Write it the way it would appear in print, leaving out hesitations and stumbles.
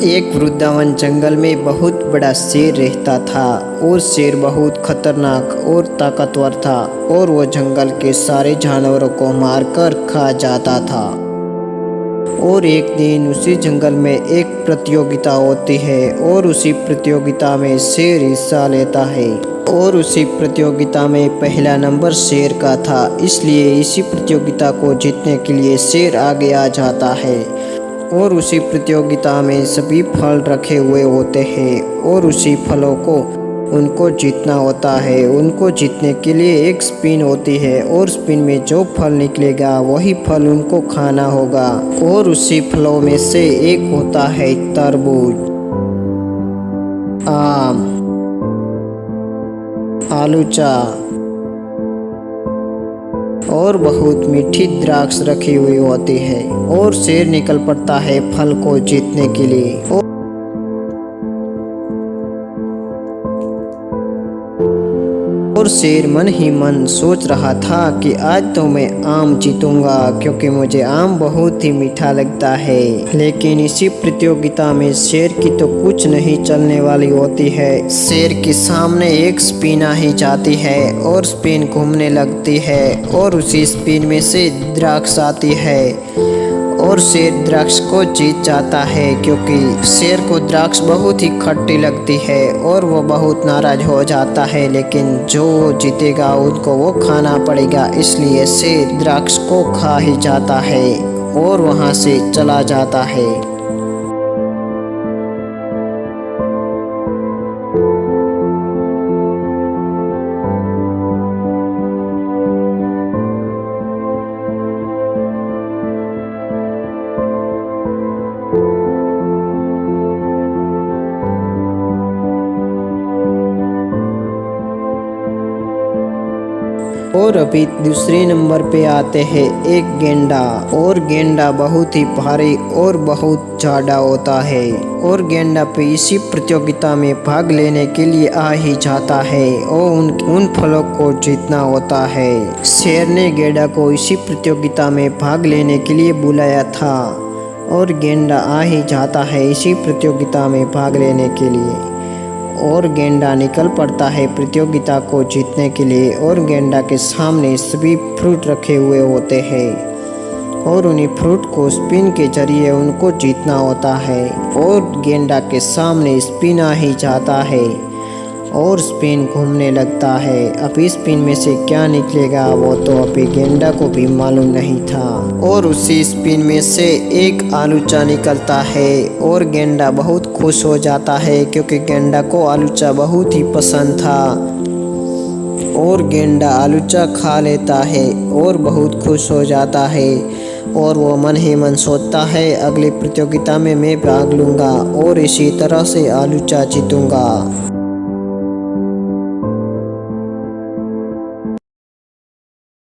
एक वृंदावन जंगल में बहुत बड़ा शेर रहता था और शेर बहुत खतरनाक और ताकतवर था और वो जंगल के सारे जानवरों को मारकर खा जाता था। और एक दिन उसी जंगल में एक प्रतियोगिता होती है और उसी प्रतियोगिता में शेर हिस्सा लेता है और उसी प्रतियोगिता में पहला नंबर शेर का था। इसलिए इसी प्रतियोगिता को जीतने के लिए शेर आगे आ जाता है और उसी प्रतियोगिता में सभी फल रखे हुए होते हैं और उसी फलों को उनको जीतना होता है। उनको जीतने के लिए एक स्पिन होती है और स्पिन में जो फल निकलेगा वही फल उनको खाना होगा। और उसी फलों में से एक होता है तरबूज, आम, आलूचा और बहुत मीठी द्राक्ष रखी हुई होती है। और शेर निकल पड़ता है फल को जीतने के लिए। और शेर मन ही मन सोच रहा था कि आज तो मैं आम जीतूंगा क्योंकि मुझे आम बहुत ही मीठा लगता है। लेकिन इसी प्रतियोगिता में शेर की तो कुछ नहीं चलने वाली होती है। शेर के सामने एक स्पिन आ ही जाती है और स्पिन घूमने लगती है और उसी स्पिन में से द्राक्ष आती है और शेर द्राक्ष को जीत जाता है क्योंकि शेर को द्राक्ष बहुत ही खट्टी लगती है और वो बहुत नाराज हो जाता है। लेकिन जो जीतेगा उनको वो खाना पड़ेगा, इसलिए शेर द्राक्ष को खा ही जाता है और वहाँ से चला जाता है। और अभी दूसरे नंबर पे आते हैं एक गेंडा। और गेंडा बहुत ही भारी और बहुत ज़्यादा होता है और गेंडा पे इसी प्रतियोगिता में भाग लेने के लिए आ ही जाता है और उन फलों को जीतना होता है। शेर ने गेंडा को इसी प्रतियोगिता में भाग लेने के लिए बुलाया था और गेंडा आ ही जाता है इसी प्रतियोगिता में भाग लेने के लिए। और गेंडा निकल पड़ता है प्रतियोगिता को जीतने के लिए और गेंडा के सामने सभी फ्रूट रखे हुए होते हैं और उन्हीं फ्रूट को स्पिन के जरिए उनको जीतना होता है। और गेंडा के सामने स्पिन आ ही जाता है और स्पिन घूमने लगता है। अभी स्पिन में से क्या निकलेगा वो तो अभी गेंडा को भी मालूम नहीं था। और उसी स्पिन में से एक आलूचा निकलता है और गेंडा बहुत खुश हो जाता है क्योंकि गेंडा को आलूचा बहुत ही पसंद था। और गेंडा आलूचा खा लेता है और बहुत खुश हो जाता है और वो मन ही मन सोचता है अगली प्रतियोगिता में मैं भाग लूँगा और इसी तरह से आलूचा जीतूँगा।